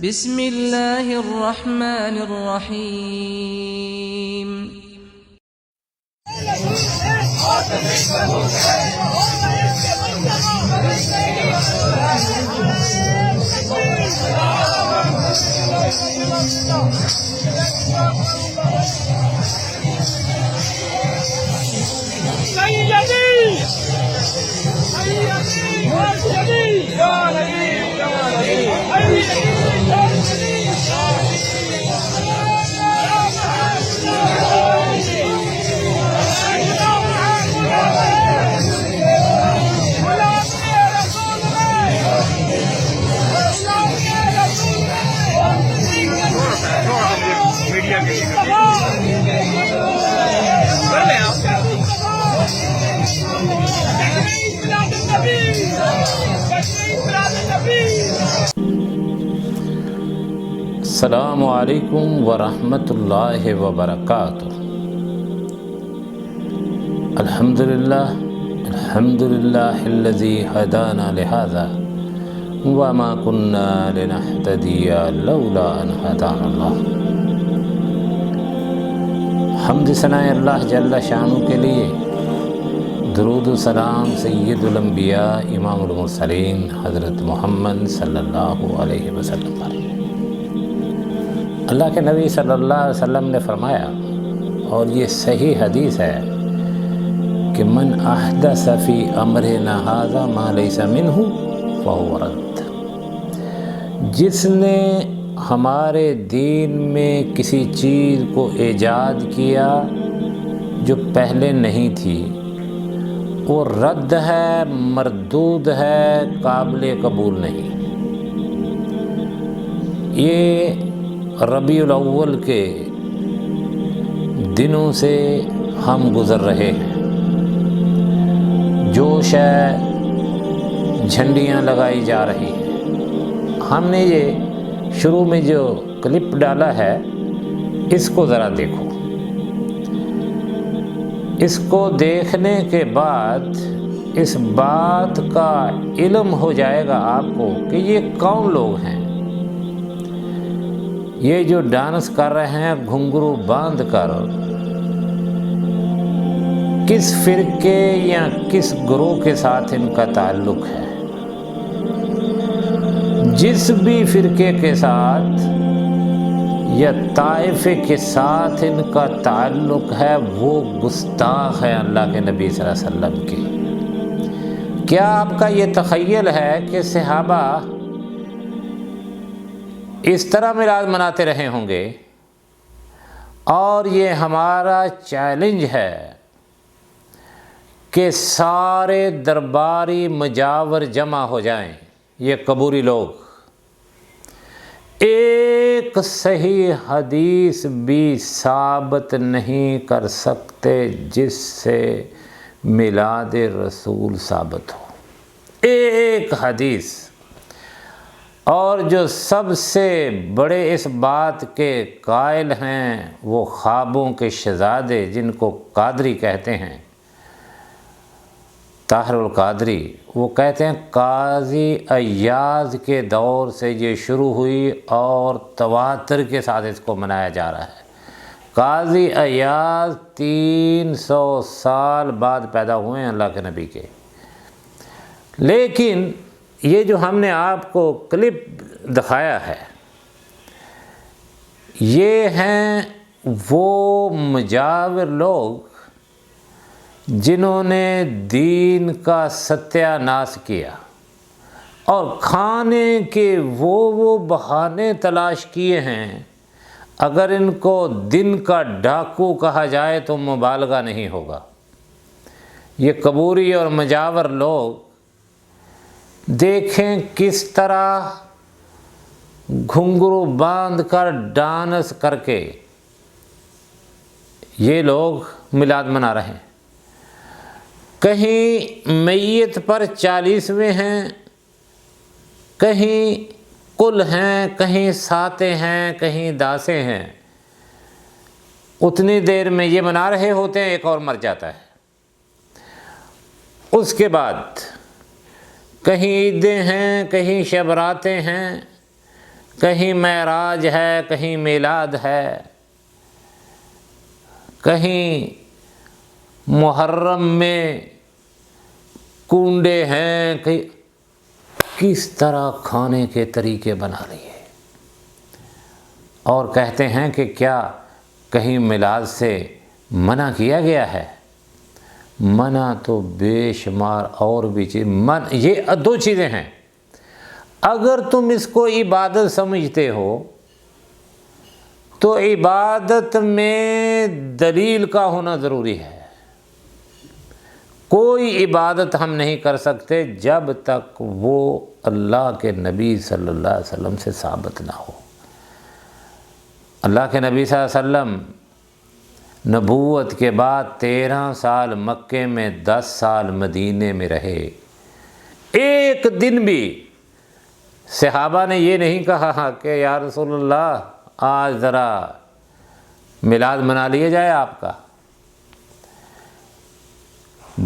بسم اللہ الرحمن الرحیم۔ السلام علیکم ورحمۃ اللہ وبرکاتہ۔ الحمدللہ الذی ہدانا لہذا وما كنا لنہتدی لولا ان ہدانا اللہ۔ حمد ثناء اللہ جل شانہ کے لیے، درود و سلام سید الانبیاء امام المرسلین حضرت محمد صلی اللہ علیہ وسلم پر۔ اللہ کے نبی صلی اللہ علیہ وسلم نے فرمایا، اور یہ صحیح حدیث ہے، کہ من احدث فی امرنا ھذا ما لیس منہ فہو رد۔ جس نے ہمارے دین میں کسی چیز کو ایجاد کیا جو پہلے نہیں تھی، وہ رد ہے، مردود ہے، قابل قبول نہیں۔ یہ ربیع الاول کے دنوں سے ہم گزر رہے ہیں، جوش ہے، جھنڈیاں لگائی جا رہی ہیں۔ ہم نے یہ شروع میں جو کلپ ڈالا ہے، اس کو ذرا دیکھو۔ اس کو دیکھنے کے بعد اس بات کا علم ہو جائے گا آپ کو کہ یہ کون لوگ ہیں۔ یہ جو ڈانس کر رہے ہیں گھنگرو باندھ کر، کس فرقے یا کس گروہ کے ساتھ ان کا تعلق ہے۔ جس بھی فرقے کے ساتھ یا طائفے کے ساتھ ان کا تعلق ہے، وہ گستاخ ہے اللہ کے نبی صلی اللہ علیہ وسلم کے۔ کیا آپ کا یہ تخیل ہے کہ صحابہ اس طرح میلاد مناتے رہے ہوں گے؟ اور یہ ہمارا چیلنج ہے کہ سارے درباری مجاور جمع ہو جائیں، یہ قبوری لوگ، ایک صحیح حدیث بھی ثابت نہیں کر سکتے جس سے میلاد رسول ثابت ہو، ایک حدیث۔ اور جو سب سے بڑے اس بات کے قائل ہیں وہ خوابوں کے شہزادے، جن کو قادری کہتے ہیں، طاہر القادری، وہ کہتے ہیں قاضی ایاز کے دور سے یہ شروع ہوئی اور تواتر کے ساتھ اس کو منایا جا رہا ہے۔ قاضی ایاز 300 سال بعد پیدا ہوئے ہیں اللہ کے نبی کے۔ لیکن یہ جو ہم نے آپ کو کلپ دکھایا ہے، یہ ہیں وہ مجاور لوگ جنہوں نے دین کا ستیہ ناش کیا اور کھانے کے وہ بہانے تلاش کیے ہیں۔ اگر ان کو دن کا ڈاکو کہا جائے تو مبالغہ نہیں ہوگا۔ یہ قبوری اور مجاور لوگ دیکھیں کس طرح گھنگرو باندھ کر ڈانس کر کے یہ لوگ میلاد منا رہے ہیں۔ کہیں میت پر 40ویں ہیں، کہیں کل ہیں، کہیں ساتے ہیں، کہیں داسے ہیں۔ اتنی دیر میں یہ منا رہے ہوتے ہیں، ایک اور مر جاتا ہے۔ اس کے بعد کہیں عیدیں ہیں، کہیں شب راتیں ہیں، کہیں معراج ہے، کہیں میلاد ہے، کہیں محرم میں کنڈے ہیں، کس طرح کھانے کے طریقے بنا لیے، اور کہتے ہیں کہ کیا کہیں میلاد سے منع کیا گیا ہے؟ منع تو بے شمار اور بھی یہ دو چیزیں ہیں۔ اگر تم اس کو عبادت سمجھتے ہو تو عبادت میں دلیل کا ہونا ضروری ہے۔ کوئی عبادت ہم نہیں کر سکتے جب تک وہ اللہ کے نبی صلی اللہ علیہ وسلم سے ثابت نہ ہو۔ اللہ کے نبی صلی اللہ علیہ وسلم نبوت کے بعد 13 سال مکے میں، 10 سال مدینے میں رہے۔ ایک دن بھی صحابہ نے یہ نہیں کہا کہ یا رسول اللہ آج ذرا میلاد منا لیا جائے آپ کا۔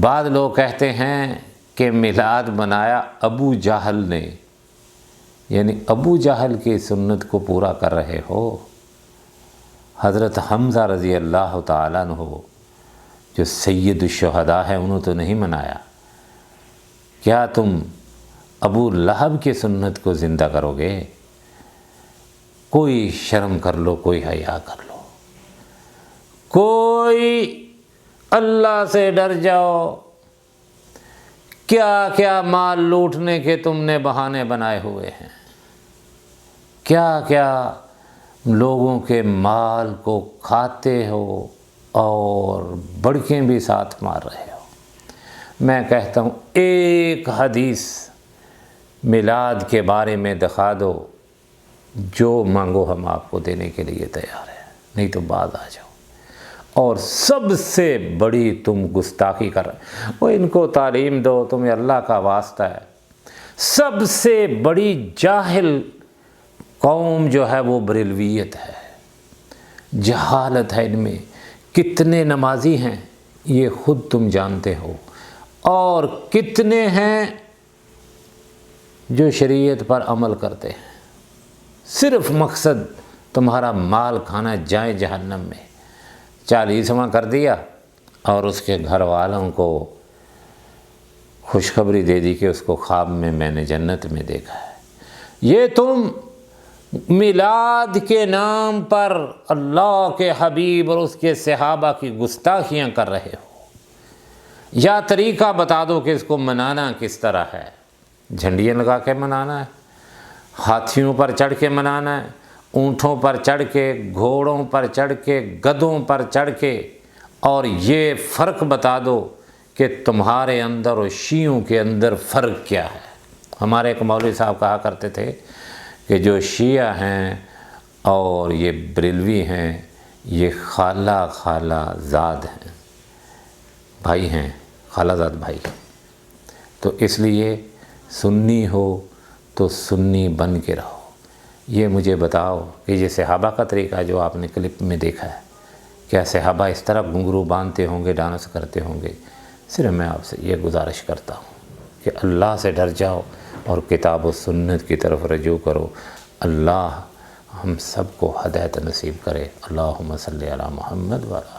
بعض لوگ کہتے ہیں کہ میلاد منایا ابو جہل نے، یعنی ابو جہل کی سنت کو پورا کر رہے ہو۔ حضرت حمزہ رضی اللہ تعالیٰ عنہ جو سید الشہداء ہیں، انہوں تو نہیں منایا، کیا تم ابو لہب کی سنت کو زندہ کرو گے؟ کوئی شرم کر لو، کوئی حیا کر لو، کوئی اللہ سے ڈر جاؤ۔ کیا کیا مال لوٹنے کے تم نے بہانے بنائے ہوئے ہیں، کیا کیا لوگوں کے مال کو کھاتے ہو اور بڑکیں بھی ساتھ مار رہے ہو۔ میں کہتا ہوں ایک حدیث میلاد کے بارے میں دکھا دو، جو مانگو ہم آپ کو دینے کے لیے تیار ہیں، نہیں تو بعد آ جاؤ۔ اور سب سے بڑی تم گستاخی کر رہے وہ ان کو تعلیم دو، تمہیں اللہ کا واسطہ ہے۔ سب سے بڑی جاہل قوم جو ہے وہ بریلویت ہے، جہالت ہے ان میں۔ کتنے نمازی ہیں یہ خود تم جانتے ہو، اور کتنے ہیں جو شریعت پر عمل کرتے ہیں، صرف مقصد تمہارا مال کھانا، جائیں جہنم میں۔ 40واں کر دیا اور اس کے گھر والوں کو خوشخبری دے دی کہ اس کو خواب میں نے جنت میں دیکھا ہے۔ یہ تم میلاد کے نام پر اللہ کے حبیب اور اس کے صحابہ کی گستاخیاں کر رہے ہو۔ یا طریقہ بتا دو کہ اس کو منانا کس طرح ہے۔ جھنڈیاں لگا کے منانا ہے، ہاتھیوں پر چڑھ کے منانا ہے، اونٹوں پر چڑھ کے، گھوڑوں پر چڑھ کے، گدھوں پر چڑھ کے، اور یہ فرق بتا دو کہ تمہارے اندر اور شیعوں کے اندر فرق کیا ہے۔ ہمارے ایک مولوی صاحب کہا کرتے تھے کہ جو شیعہ ہیں اور یہ بریلوی ہیں یہ خالہ زاد ہیں، بھائی ہیں، خالہ زاد بھائی۔ تو اس لیے سنی ہو تو سنی بن کے رہو۔ یہ مجھے بتاؤ کہ یہ صحابہ کا طریقہ جو آپ نے کلپ میں دیکھا ہے، کیا صحابہ اس طرح گھنگرو باندھتے ہوں گے، ڈانس کرتے ہوں گے؟ صرف میں آپ سے یہ گزارش کرتا ہوں کہ اللہ سے ڈر جاؤ اور کتاب و سنت کی طرف رجوع کرو۔ اللہ ہم سب کو ہدایت نصیب کرے۔ اللہم صلی علی محمد وعلی